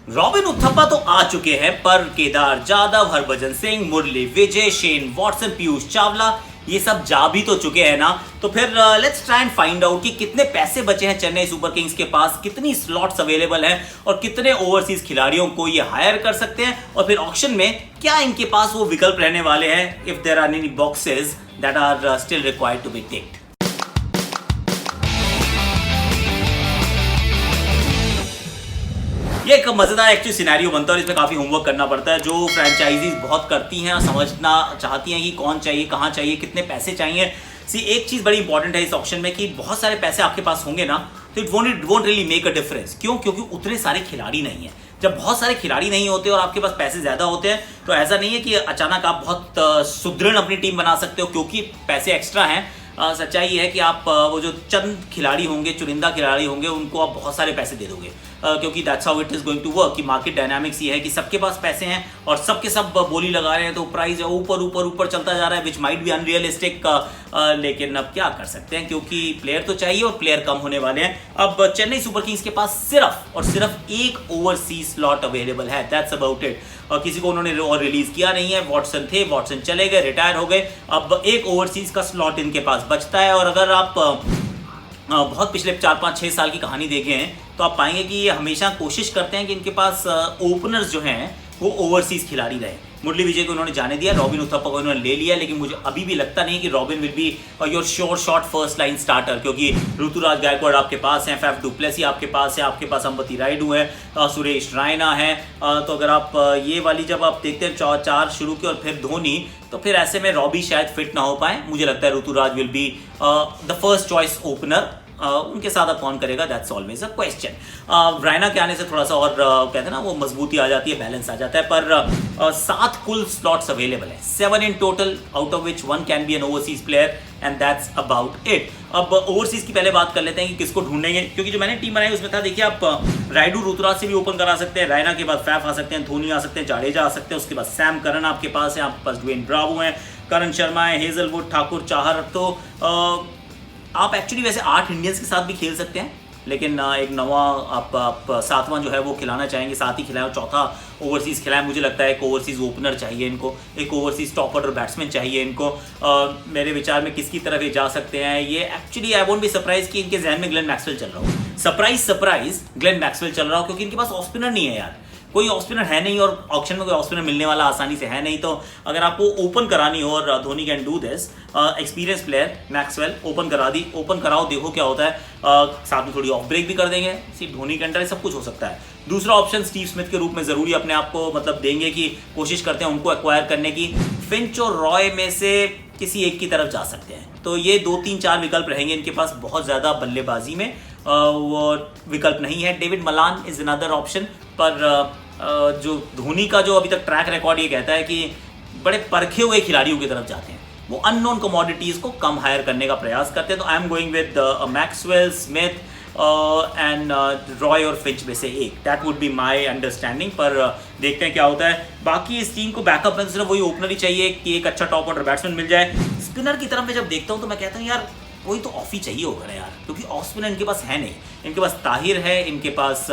Robin Uthappa तो आ चुके हैं, पर केदार जाधव, हरभजन सिंह, मुरली विजय, शेन वॉटसन, पीयूष चावला ये सब जा भी तो चुके हैं ना। तो फिर let's try and find out कि कितने पैसे बचे हैं चेन्नई सुपर किंग्स के पास, कितनी स्लॉट्स अवेलेबल हैं और कितने ओवरसीज खिलाड़ियों को ये हायर कर सकते हैं, और फिर ऑक्शन में क्या इनके पास वो विकल्प रहने वाले हैं if there are any boxes that are still required to be ticked. ये एक मजेदार एक्चुअली सिनेरियो बनता है और इसमें काफी होमवर्क करना पड़ता है, जो फ्रेंचाइजीज बहुत करती हैं और समझना चाहती हैं कि कौन चाहिए, कहाँ चाहिए, कितने पैसे चाहिए। सी एक चीज बड़ी इंपॉर्टेंट है इस ऑप्शन में कि बहुत सारे पैसे आपके पास होंगे ना तो it won't really make a difference. क्यों? क्योंकि उतने सारे खिलाड़ी नहीं है। जब बहुत सारे खिलाड़ी नहीं होते और आपके पास पैसे ज्यादा होते हैं तो ऐसा नहीं है कि अचानक आप बहुत सुदृढ़ अपनी टीम बना सकते हो क्योंकि पैसे एक्स्ट्रा हैं। सच्चाई ये है कि आप वो जो चंद खिलाड़ी होंगे, चुनिंदा खिलाड़ी होंगे, उनको आप बहुत सारे पैसे दे दोगे क्योंकि that's how it is going to work. कि मार्केट डायनामिक्स ये है कि सबके पास पैसे हैं और सबके सब बोली लगा रहे हैं तो प्राइस ऊपर ऊपर ऊपर चलता जा रहा है, विच माइट बी अनरियलिस्टिक। लेकिन अब क्या कर सकते हैं क्योंकि प्लेयर तो चाहिए और प्लेयर कम होने वाले हैं। अब चेन्नई सुपर किंग्स के पास सिर्फ और सिर्फ एक ओवरसीज स्लॉट अवेलेबल है, दैट्स अबाउट इट। और किसी को उन्होंने और रिलीज किया नहीं है। वॉटसन थे, वॉटसन चले गए, रिटायर हो गए। अब एक ओवरसीज का स्लॉट इनके पास बचता है। और अगर आप बहुत पिछले 4-5-6 साल की कहानी देखें तो आप पाएंगे कि ये हमेशा कोशिश करते हैं कि इनके पास ओपनर्स जो हैं वो ओवरसीज खिलाड़ी रहे। मुरली विजय को उन्होंने जाने दिया, रॉबिन उथप्पा को उन्होंने ले लिया, लेकिन मुझे अभी भी लगता नहीं कि robin will be your sure shot first line starter, क्योंकि ऋतुराज गायकवाड़ आपके पास हैं, फैफ डुप्लेसी आपके पास है, आपके पास अंबती रायडू है, सुरेश रैना है। तो अगर आप ये वाली जब आप देखते हैं 4 शुरू की और फिर धोनी, तो फिर ऐसे में रॉबी शायद फिट ना हो पाए। मुझे लगता है Ruturaj will be the first choice opener. उनके साथ अब कौन करेगा, that's always a question. Raina के आने से थोड़ा सा और कहते हैं ना वो मजबूती आ जाती है, बैलेंस आ जाता है। पर 7 कुल स्लॉट्स अवेलेबल है, 7 in total, out of which 1 can be N overseas player and that's about it. अब ओवरसीज की पहले बात कर लेते हैं कि किसको ढूंढेंगे, क्योंकि जो मैंने टीम बनाई उसमें था, देखिए आप रायडू ऋतुराज से भी ओपन करा सकते हैं, रैना के बाद फैफ आ सकते हैं, धोनी आ सकते हैं, जाडेजा आ सकते हैं, उसके बाद सैम करन आपके पास है, आपके पास ड्वेन ब्रावो है, करण शर्मा है, हेजलवुड, ठाकुर, चाहर। तो आप एक्चुअली वैसे 8 इंडियंस के साथ भी खेल सकते हैं, लेकिन एक नवा आप 7वां जो है वो खिलाना चाहेंगे, 7 ही खिलाएं, चौथा ओवरसीज खिलाएं। मुझे लगता है एक ओवरसीज ओपनर चाहिए इनको, एक ओवरसीज टॉप ऑर्डर बैट्समैन चाहिए इनको। मेरे विचार में किसकी तरफ ये जा सकते हैं, ये actually I won't be surprise कि इनके जहन में ग्लेन मैक्सवेल चल रहा हो। सरप्राइज ग्लेन मैक्सवेल चल रहा हो, क्योंकि इनके पास ऑफ स्पिनर नहीं है यार, कोई ऑफ स्पिनर है नहीं, और ऑक्शन में कोई ऑफ स्पिनर मिलने वाला आसानी से है नहीं। तो अगर आपको ओपन करानी हो, और Dhoni can do this, experience player Maxwell open करा दी, ओपन कराओ, देखो क्या होता है। साथ में थोड़ी ऑफ ब्रेक भी कर देंगे, सिर्फ धोनी के अंडर सब कुछ हो सकता है। दूसरा ऑप्शन स्टीव स्मिथ के रूप में जरूरी अपने आप को मतलब देंगे कि कोशिश करते हैं उनको एक्वायर करने की। फिंच और रॉय में से किसी एक की तरफ जा सकते हैं। तो ये 2-3-4 विकल्प रहेंगे इनके पास, बहुत ज़्यादा बल्लेबाजी में वो विकल्प नहीं है। David Malan is another option, पर जो धोनी का जो अभी तक ट्रैक रिकॉर्ड ये कहता है कि बड़े परखे हुए खिलाड़ियों की तरफ जाते हैं, वो अननोन कमोडिटीज को कम हायर करने का प्रयास करते हैं। तो I am going with Maxwell, Smith and Roy और फिंच में से एक, that would be my understanding. पर देखते हैं क्या होता है। बाकी इस टीम को बैकअप में सिर्फ वही ओपनर ही चाहिए कि एक अच्छा टॉप ऑर्डर बैट्समैन मिल जाए। स्पिनर की तरफ में जब देखता हूँ तो मैं कहता हूँ यार कोई तो ऑफ ही चाहिए होगा यार, क्योंकि ऑफ स्पिनर इनके पास है नहीं। इनके पास ताहिर है, इनके पास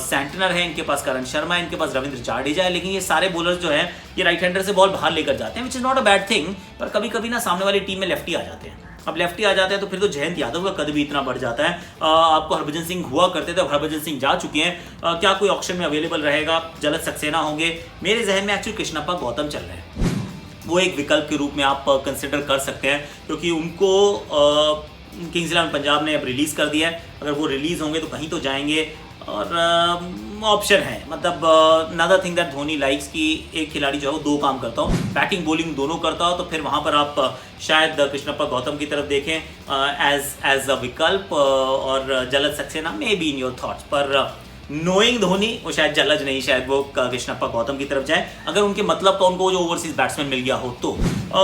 सैंटनर है, इनके पास करण शर्मा है, इनके पास रविंद्र जाडेजा है, लेकिन ये सारे बॉलर्स जो हैं ये राइट हैंडर से बॉल बाहर लेकर जाते हैं, which is not a bad thing. पर कभी कभी ना सामने वाली टीम में लेफ्टी आ जाते हैं। अब लेफ्टी आ जाते हैं तो फिर तो जयंत यादव का कद भी इतना बढ़ जाता है। आपको हरभजन सिंह हुआ करते थे, हरभजन सिंह जा चुके हैं। क्या कोई ऑप्शन में अवेलेबल रहेगा? जलद सक्सेना होंगे। मेरे जहन में एक्चुअली कृष्णप्पा गौतम चल रहे हैं, वो एक विकल्प के रूप में आप कंसिडर कर सकते हैं, क्योंकि उनको किंग्स इलेवन पंजाब ने अब रिलीज़ कर दिया है। अगर वो रिलीज़ होंगे तो कहीं तो जाएंगे, और ऑप्शन है मतलब another thing that Dhoni likes कि एक खिलाड़ी जो है वो 2 काम करता हो, बैटिंग बॉलिंग दोनों करता हो। तो फिर वहाँ पर आप शायद कृष्णप्पा गौतम की तरफ देखें एज अ विकल्प, और जलद Saxena may be in your thoughts. पर नोइंग धोनी वो शायद जलज नहीं, शायद वो कृष्णप्पा गौतम की तरफ जाए, अगर उनके मतलब का उनको जो ओवरसीज बैट्समैन मिल गया हो तो।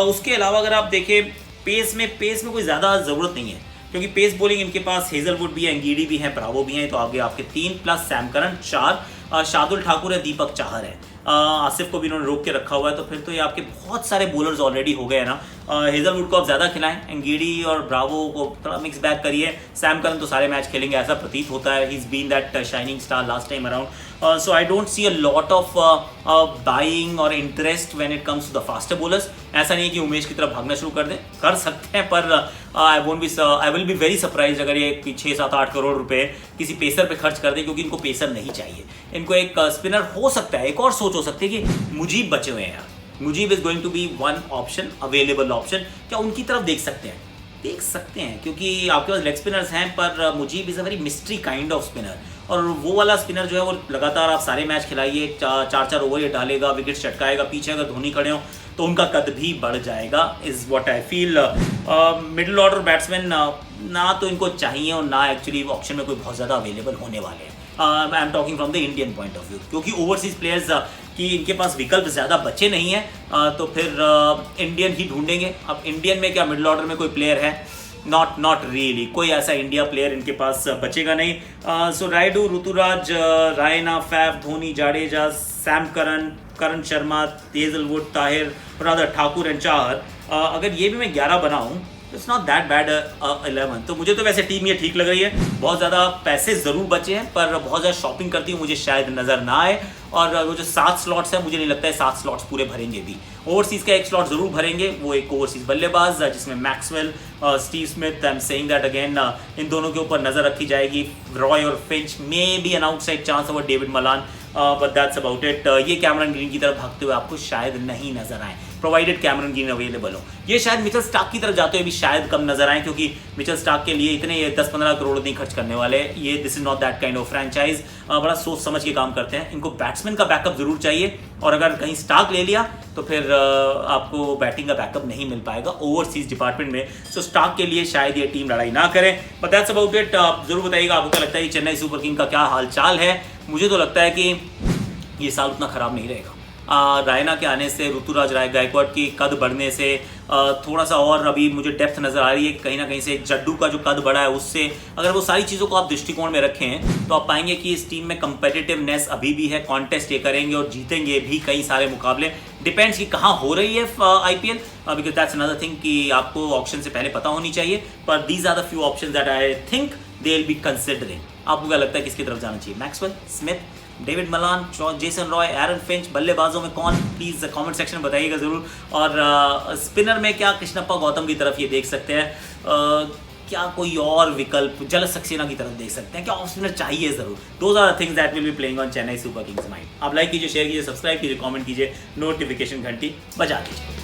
उसके अलावा अगर आप देखें पेस में कोई ज़्यादा ज़रूरत नहीं है, क्योंकि पेस बॉलिंग इनके पास हेजलवुड भी है, अंगीडी भी है, ब्रावो भी हैं। तो आगे आपके 3 plus Sam Curran 4, Shardul Thakur है, दीपक चाहर है, आसिफ को भी इन्होंने रोक के रखा हुआ है। तो फिर तो ये आपके बहुत सारे बॉलर्स ऑलरेडी हो गए हैं ना। हेजलवुड को आप ज़्यादा खिलाएं, एंगीडी और ब्रावो को थोड़ा मिक्स बैक करिए। सैम करन तो सारे मैच खेलेंगे ऐसा प्रतीत होता है, he is been that shining star last time around. So I don't see a lot of buying और interest when it comes to the faster bowlers. ऐसा नहीं है कि उमेश की तरफ भागना शुरू कर दें, कर सकते हैं, पर I will be very surprise अगर ये 6-7-8 करोड़ रुपए किसी पेसर पे खर्च कर दें, क्योंकि इनको पेसर नहीं चाहिए। इनको एक स्पिनर हो सकता है, एक और सोच हो सकती है कि मुजीब बचे हुए हैं यार, Mujeeb is going to be one option, available option. क्या उनकी तरफ देख सकते हैं? देख सकते हैं, क्योंकि आपके पास लेग स्पिनर्स हैं, पर Mujeeb is a very mystery kind of spinner, और वो वाला स्पिनर जो है वो लगातार आप सारे मैच खिलाइए, 4-4 ओवर ये डालेगा, विकेट चटकाएगा, पीछे अगर धोनी खड़े हो तो उनका कद भी बढ़ जाएगा, is what I feel. Middle order batsman ना तो इनको चाहिए और ना एक्चुअली ऑप्शन में कोई बहुत ज़्यादा अवेलेबल होने वाले हैं। I am talking from the Indian point of view, क्योंकि ओवरसीज प्लेयर्स कि इनके पास विकल्प ज़्यादा बचे नहीं हैं, तो फिर इंडियन ही ढूंढेंगे। अब इंडियन में क्या मिडिल ऑर्डर में कोई प्लेयर है? नॉट रियली, कोई ऐसा इंडिया प्लेयर इनके पास बचेगा नहीं। So Rayudu, Ruturaj, Raina, Faf, Dhoni, Jadeja, Sam Curran, Karan Sharma, Hazlewood, Tahir, rather Thakur and Chahar, अगर ये भी मैं 11 बनाऊं इट्स नॉट दैट बैड 11। तो मुझे तो वैसे टीम ये ठीक लग रही है। बहुत ज़्यादा पैसे ज़रूर बचे हैं, पर बहुत ज़्यादा शॉपिंग करती हूँ मुझे शायद नज़र ना आए। और वो जो 7 स्लॉट्स हैं, मुझे नहीं लगता है 7 स्लॉट्स पूरे भरेंगे भी। ओवरसीज़ का एक स्लॉट ज़रूर भरेंगे, वो एक ओवरसीज़ बल्लेबाज जिसमें Maxwell, Steve Smith, I am saying that again, इन दोनों के ऊपर नज़र रखी जाएगी। रॉय और Finch, may be an outside chance over David Malan, but that's about it. ये कैमरन ग्रीन की तरफ भागते हुए आपको शायद नहीं नजर आए, प्रोवाइडेड कैमरन ग्रीन अवेलेबल हो। ये शायद मिचेल स्टार्क की तरफ जाते हुए भी शायद कम नजर आए, क्योंकि मिचेल स्टार्क के लिए इतने 10-15 करोड़ नहीं खर्च करने वाले ये। This is not that kind of franchise. बड़ा सोच समझ के काम करते हैं। इनको बैट्समैन का बैकअप जरूर चाहिए, और अगर कहीं स्टार्क ले लिया तो फिर आपको बैटिंग का बैकअप नहीं मिल पाएगा ओवरसीज डिपार्टमेंट में। सो स्टार्क के लिए शायद ये टीम लड़ाई ना करे, बट दैट्स अबाउट इट। आप जरूर बताइएगा आपको क्या लगता है चेन्नई सुपर किंग का क्या हाल चाल है। मुझे तो लगता है कि ये साल उतना ख़राब नहीं रहेगा। रायना के आने से, ऋतुराज गायकवाड़ की कद बढ़ने से, थोड़ा सा और अभी मुझे डेप्थ नज़र आ रही है कहीं ना कहीं से। जड्डू का जो कद बढ़ा है उससे, अगर वो सारी चीज़ों को आप दृष्टिकोण में रखें तो आप पाएंगे कि इस टीम में कंपेटिटिवनेस अभी भी है। कॉन्टेस्ट ये करेंगे और जीतेंगे भी कई सारे मुकाबले। डिपेंड्स कि कहाँ हो रही है IPL, because that's another thing कि आपको ऑप्शन से पहले पता होनी चाहिए। पर these are the few option that I think they will be considering. आपको क्या लगता है किसकी तरफ जाना चाहिए? Maxwell, Smith, David Malan, Jason Roy, Aaron Finch? बल्लेबाजों में कौन? प्लीज़ कमेंट सेक्शन में बताइएगा ज़रूर। और स्पिनर में क्या कृष्णप्पा गौतम की तरफ ये देख सकते हैं, क्या कोई और विकल्प जलस सक्सेना की तरफ देख सकते हैं, क्या ऑफ स्पिनर चाहिए ज़रूर? Those are the things that will be playing on Chennai super kings mind. आप लाइक कीजिए, शेयर कीजिए, सब्सक्राइब कीजिए, कमेंट कीजिए, नोटिफिकेशन घंटी बजा दीजिए।